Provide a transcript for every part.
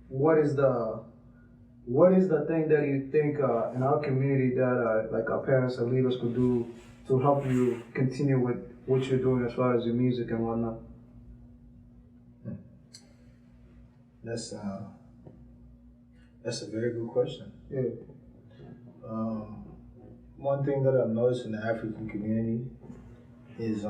what is the thing that you think in our community that like our parents and leaders could do to help you continue with what you're doing as far as your music and whatnot? That's a very good question. Yeah. One thing that I've noticed in the African community is,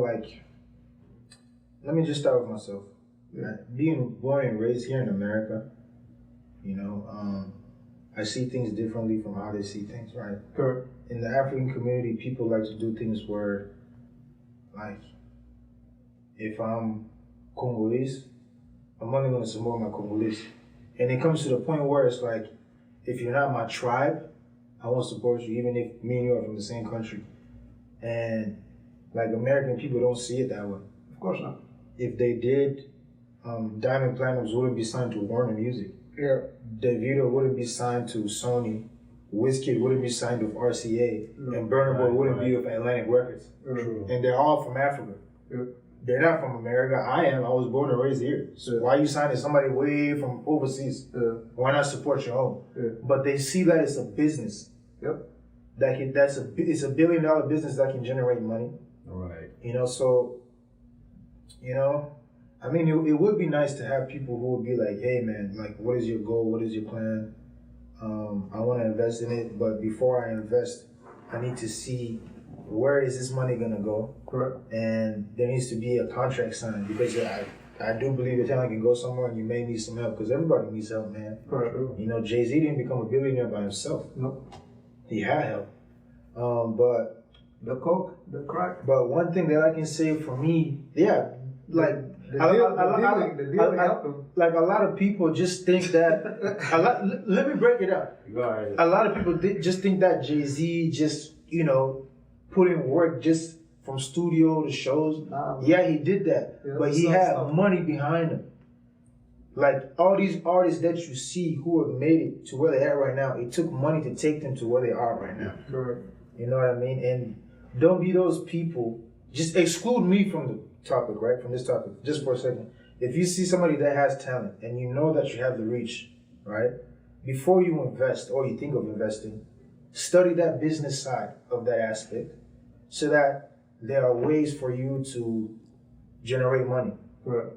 like, let me just start with myself. Yeah. Being born and raised here in America, I see things differently from how they see things, right? Correct. In the African community, people like to do things where, like, if I'm Congolese, I'm only going to support my Congolese. And it comes to the point where it's like, if you're not my tribe, I won't support you, even if me and you are from the same country. And like American people don't see it that way. Of course not. If they did, Diamond Platinums wouldn't be signed to Warner Music. Yeah. Davido wouldn't be signed to Sony. Wizkid wouldn't be signed with RCA. And Burna Boy wouldn't be with Atlantic Records. True. And they're all from Africa. Yeah. They're not from America. I am. I was born and raised here. So why are you signing somebody way from overseas? Why not support your own? Yeah. But they see that it's a business. Yep. It's a $1 billion business that can generate money. Right. I mean, it would be nice to have people who would be like, hey man, like, what is your goal? What is your plan? I want to invest in it, but before I invest, I need to see where is this money gonna go. Correct. And there needs to be a contract signed, because I do believe your talent can go somewhere and you may need some help, because everybody needs help, man. Correct. Jay-Z didn't become a billionaire by himself. Nope. He had help. But the coke, the crack. But one thing that I can say for me, yeah, like the deal helped him. Like a lot of people just think that. Let me break it up. Go ahead. A lot of people just think that Jay-Z just put in work just from studio to shows. Nah, yeah, he did that, but he had money behind him. Like all these artists that you see who have made it to where they are right now, it took money to take them to where they are right now. Correct. You know what I mean? And don't be those people. Just exclude me from the topic, right? From this topic, just for a second. If you see somebody that has talent and you know that you have the reach, right? Before you invest or you think of investing, study that business side of that aspect so that there are ways for you to generate money. Right.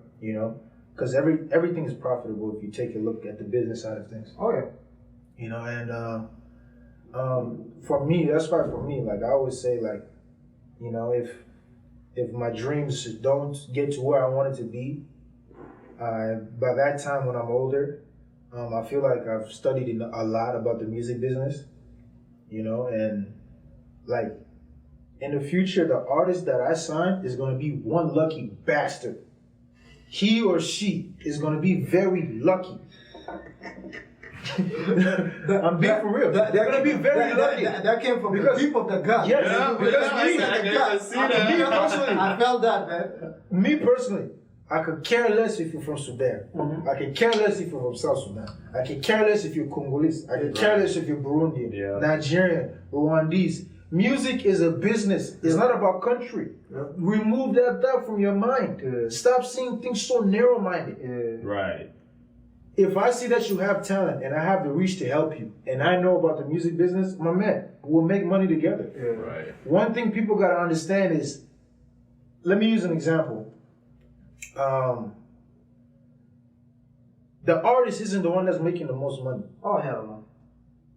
Because everything is profitable if you take a look at the business side of things. Oh yeah. For me, that's why for me, like I always say, like, if my dreams don't get to where I want it to be, by that time when I'm older, I feel like I've studied a lot about the music business, and like in the future, the artist that I sign is going to be one lucky bastard. He or she is going to be very lucky. I'm being for real. They're going to be very lucky. That came from the deep of the gut. Yes, I felt that, man. Me personally, I could care less if you're from Sudan. Mm-hmm. I could care less if you're from South Sudan. I could care less if you're Congolese. I could care less if you're Burundian, Nigerian, Rwandese. Music is a business. It's not about country. Yep. Remove that from your mind. Yeah. Stop seeing things so narrow-minded. Right. If I see that you have talent and I have the reach to help you, and I know about the music business, my man, we'll make money together. Yeah. Right. One thing people gotta understand is, let me use an example. The artist isn't the one that's making the most money. Oh hell no.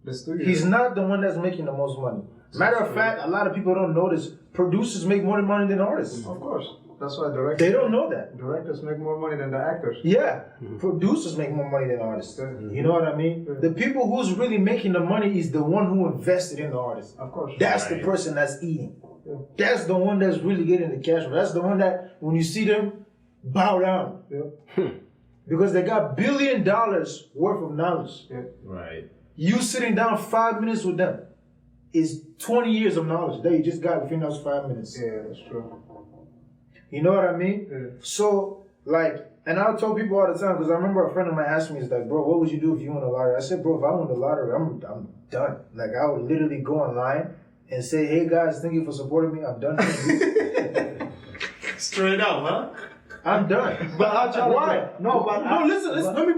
The studio. He's not the one that's making the most money. Matter of fact, a lot of people don't notice producers make more money than artists. Of course. That's why directors. They don't know that. Directors make more money than the actors. Yeah, producers make more money than artists. You know what I mean? The people who's really making the money is the one who invested in the artist. Of course. That's the person that's eating. That's the one that's really getting the cash. That's the one that when you see them, bow down. Because they got $1 billion worth of knowledge. Right. You sitting down 5 minutes with them is 20 years of knowledge that you just got within those 5 minutes. Yeah, that's true. You know what I mean? Yeah. So, like, and I'll tell people all the time, because I remember a friend of mine asked me, he's like, bro, what would you do if you won the lottery? I said, bro, if I won the lottery, I'm done. Like, I would literally go online and say, hey, guys, thank you for supporting me. I'm done. Straight up, huh? I'm done. But I'll try to Why? Listen. Let me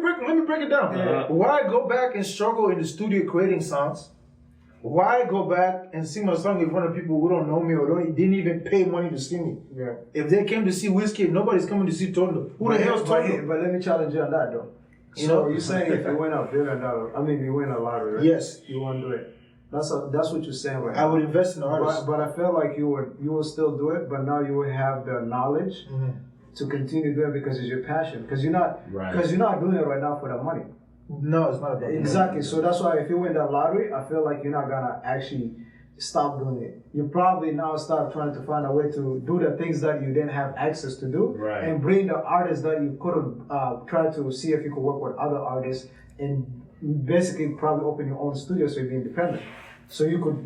break it down. Yeah. Why go back and struggle in the studio creating songs? Why go back and sing my song in front of people who don't know me or didn't even pay money to see me? Yeah. If they came to see Wizkid, nobody's coming to see Tondo. Who the hell's Tondo? But let me challenge you on that though. So you're saying if you win $1 billion, you win a lottery, right? Yes. You won't do it. That's what you're saying right I now. would invest in artists. But I feel like you will still do it, but now you will have the knowledge to continue doing it because it's your passion. Because you're not doing it right now for the money. No, it's not about Exactly. So that's why if you win that lottery, I feel like you're not gonna actually stop doing it. You probably now start trying to find a way to do the things that you didn't have access to do, and bring the artists that you couldn't try to see if you could work with other artists, and basically probably open your own studio so you'd be independent. So you could,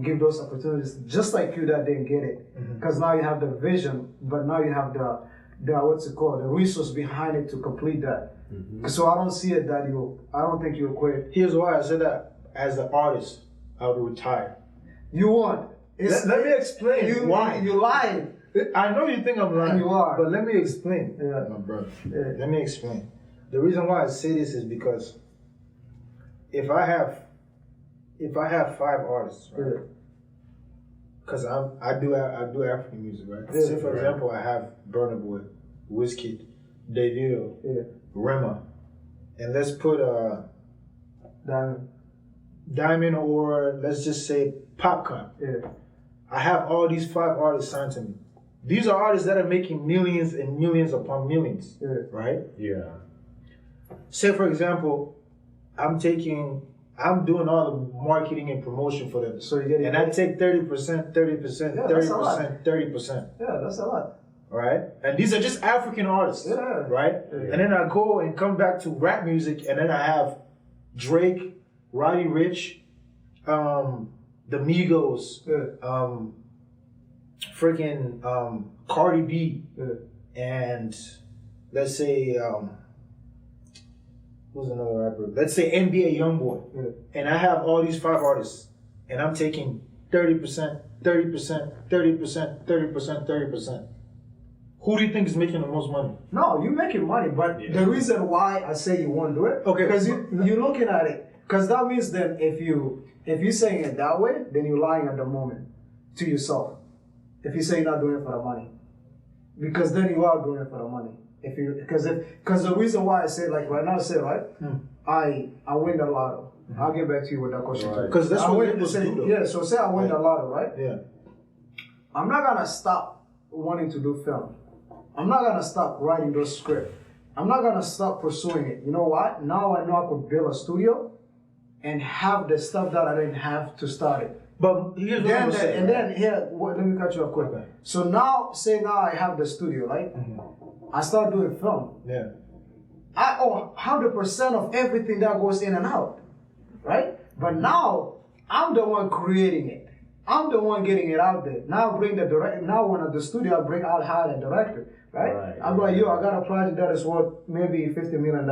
give those opportunities just like you that didn't get it, because now you have the vision, but now you have the the resource behind it to complete that. So I don't see it that I don't think you'll quit. Here's why I said that. As an artist, I would retire. You won't. Let me explain why. You lied. I know you think I'm lying. You are. But let me explain. Yeah. My brother. Yeah. Let me explain. The reason why I say this is because if I have 5 artists, right? Because I do African music, right? Yeah. Say for example, I have Burna Boy, Wizkid, Davido, Rema, and let's put Diamond, or let's just say Popcorn. Yeah. I have all these 5 artists signed to me. These are artists that are making millions and millions upon millions, right? Yeah. Say for example, I'm doing all the marketing and promotion for them. So you get it. And I take 30%, 30%, Yeah, that's a lot. 30%, 30%. Yeah, that's a lot. Right? And these are just African artists. Yeah. Right? Yeah. And then I go and come back to rap music, and then I have Drake, Roddy Ricch, the Migos, Cardi B, and let's say who's another rapper? Let's say NBA YoungBoy. And I have all these 5 artists, and I'm taking 30%, 30%, 30%, 30%, 30%. Who do you think is making the most money? No, you're making money, but the reason why I say you won't do it, because you're looking at it, because that means that if you're saying it that way, then you're lying at the moment to yourself. If you say you're not doing it for the money, because then you are doing it for the money. Because the reason why I say like right now, I win the lotto. I'll get back to you with that question too. Because that's what labels do. Yeah, so say I win the lotto, right? Yeah. I'm not gonna stop wanting to do film. I'm not gonna stop writing those scripts. I'm not gonna stop pursuing it. You know what? Now I know I could build a studio and have the stuff that I didn't have to start it. But here's what I'm saying. Let me cut you off quick. So now I have the studio, right? I start doing film. Yeah. I own 100% of everything that goes in and out, right? But now I'm the one creating it. I'm the one getting it out there. Now bring the director. Now when at the studio, I'll hire the director, right? I'm like, I got a project that is worth maybe $50 million,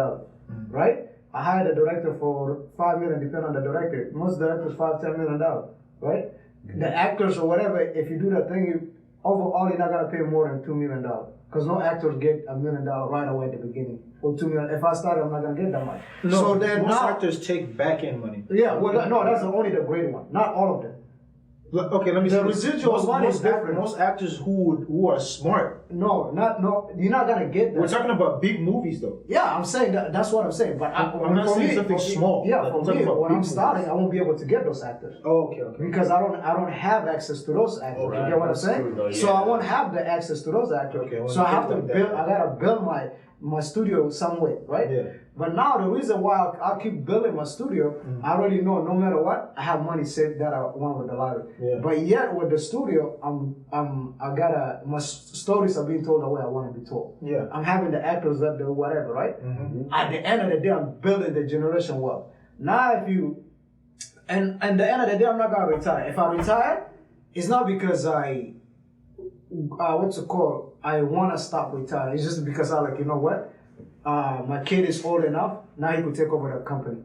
right? I hire the director for $5 million, depending on the director. Most directors $5-10 million, right? The actors or whatever, if you do that thing, overall you're not gonna pay more than $2 million. Because no actors get $1 million right away at the beginning. Or $2 million. If I start, I'm not gonna get that much. No, so then most actors take back end money. Yeah, well, no, that's only the great one. Not all of them. Okay, let me The see. residual money is different. Most actors who are smart. No, you're not gonna get that. We're talking about big movies, though. Yeah, I'm saying that's what I'm saying. But I'm not saying something small. Yeah, for me, when I'm starting, I won't be able to get those actors. Oh, okay. Because I don't have access to those actors. Right, you get what I'm that's saying? true, though, So I won't have the access to those actors. Okay, so I have to build. I gotta build my studio some way, right? Yeah. But now the reason why I keep building my studio, I already know no matter what, I have money saved that I want with the lottery. Yeah. But yet with the studio, my stories are being told the way I want to be told. Yeah. I'm having the actors that do whatever, right? At the end of the day, I'm building the generation well. Now and at the end of the day, I'm not gonna retire. If I retire, it's not because I want to stop retiring. It's just because I you know what? My kid is old enough, now he could take over the company.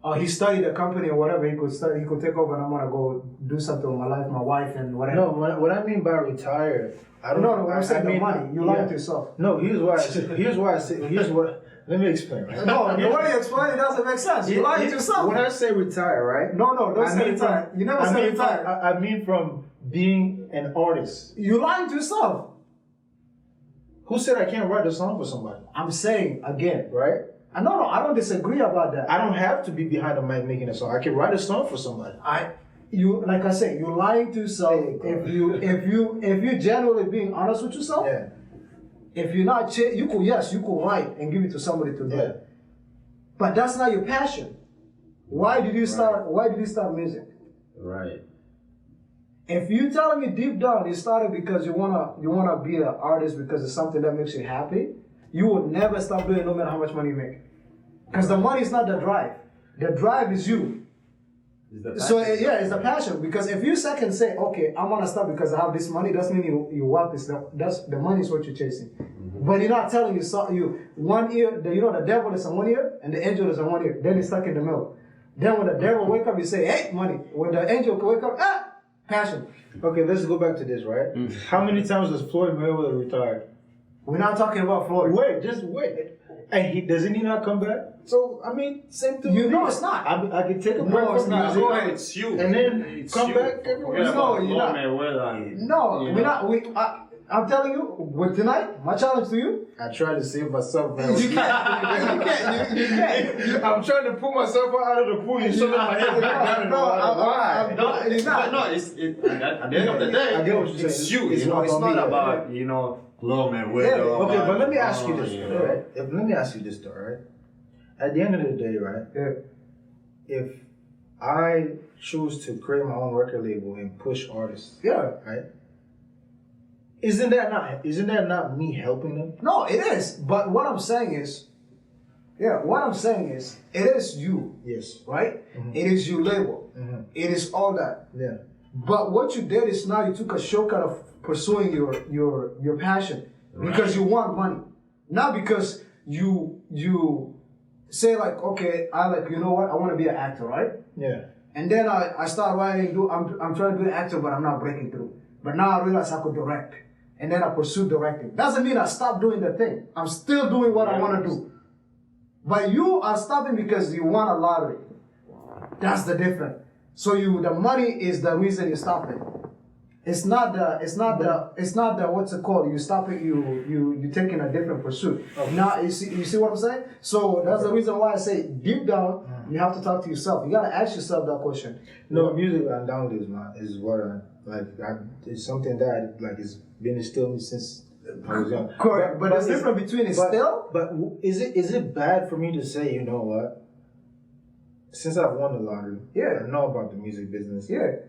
or he studied a company or whatever, he could take over and I'm gonna go do something with my life, my wife and whatever. No, what I mean by retire, I don't. No, I'm saying the money. You lying to yourself. No, here's why I say. Here's what. Let me explain. Right? No, the way you explain it doesn't make sense. You lying to yourself. When I say retire, right? No, don't say retire. You never say retire. I mean from being an artist. You lying to yourself. Who said I can't write a song for somebody? I'm saying again, right? No, I don't disagree about that. I don't have to be behind the mic making a song. I can write a song for somebody. Like I said, you're lying to yourself. If you genuinely being honest with yourself, yeah. If you're not, you could write and give it to somebody to do. Yeah. But that's not your passion. Why did you start? Why did you start music? Right. If you telling me deep down you started because you wanna be an artist because it's something that makes you happy, you will never stop doing it no matter how much money you make. Because the money is not the drive. The drive is you. So it's the passion. Because if you second say, okay, I'm gonna stop because I have this money, doesn't mean you want this. That's the money is what you're chasing. Mm-hmm. But you're not telling you 1 ear. The devil is on 1 ear and the angel is on 1 ear. Then it's stuck in the middle. Then when the devil wake up, you say, hey, money. When the angel wake up, passion. Okay, let's go back to this, right? Mm-hmm. How many times does Floyd Mayweather retire? We're not talking about Floyd. Just wait. And doesn't he not come back? So, I mean, same thing. You know it's not. I can take a break from music. No, it's you. And then come back. No, you're not. No, we're not. I'm telling you, with tonight, my challenge to you. I try to save myself, man. You can't. You can't. I'm trying to pull myself out of the pool and shove my head down. No, it's not. No, at the end of the day, I get what you're saying. It's you. It's not about, Floyd Mayweather. Okay, but let me ask you this, right? Let me ask you this, though, right? At the end of the day, right? Yeah. If I choose to create my own record label and push artists, right? Isn't that not me helping them? No, it is. But what I'm saying is, it is you. Yes. Right? Mm-hmm. It is your label. Mm-hmm. It is all that. Yeah. But what you did is now you took a shortcut of pursuing your passion because you want money, not because you say like, okay, I want to be an actor, right? Yeah. And then I start writing. I'm trying to be an actor, but I'm not breaking through. But now I realize I could direct, and then I pursue directing. Doesn't mean I stop doing the thing. I'm still doing what I want to do. But you are stopping because you won a lottery. That's the difference. So the money is the reason you're stopping. It's not the what's it called? You stop it. You taking a different pursuit. Okay. Now you see what I'm saying? So that's the reason why I say deep down you have to talk to yourself. You gotta ask yourself that question. No, music undoubtedly is what it's something that is been instilled in me since I was young. Correct, but it's different between still. But is it bad for me to say, you know what? Since I've won the lottery, I know about the music business. Yeah.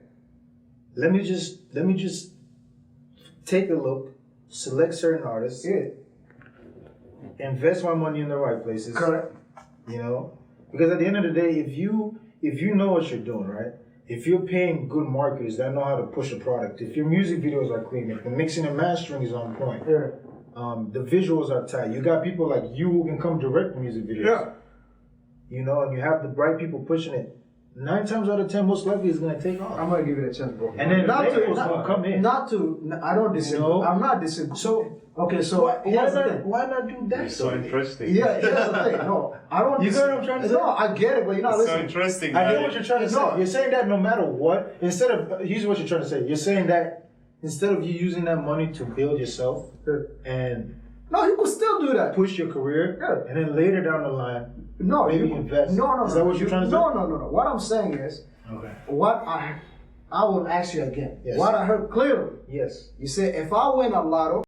Let me just take a look, select certain artists, invest my money in the right places. Correct. Because at the end of the day, if you know what you're doing, right? If you're paying good marketers that know how to push a product, if your music videos are clean, if the mixing and mastering is on point, the visuals are tight, you got people like you who can come direct music videos. Yeah. And you have the right people pushing it. 9 times out of 10, most likely it's gonna take off. I'm gonna give it a chance, bro. And then gonna come in. I don't disagree. I'm not disagreeing. So why not do that? It's so interesting. Yeah, here's the thing. No, I don't. You get what I'm trying to say? No, I get it, but you're not listening. It's so interesting. I get what you're trying to say. You're saying that no matter what, here's what you're trying to say. You're saying that instead of you using that money to build yourself and you could still do that. Push your career, and then later down the line, maybe invest. No. Is that what you're trying to say? No. What I'm saying is, what I will ask you again. Yes. What I heard clearly. Yes. You said if I win a lotto.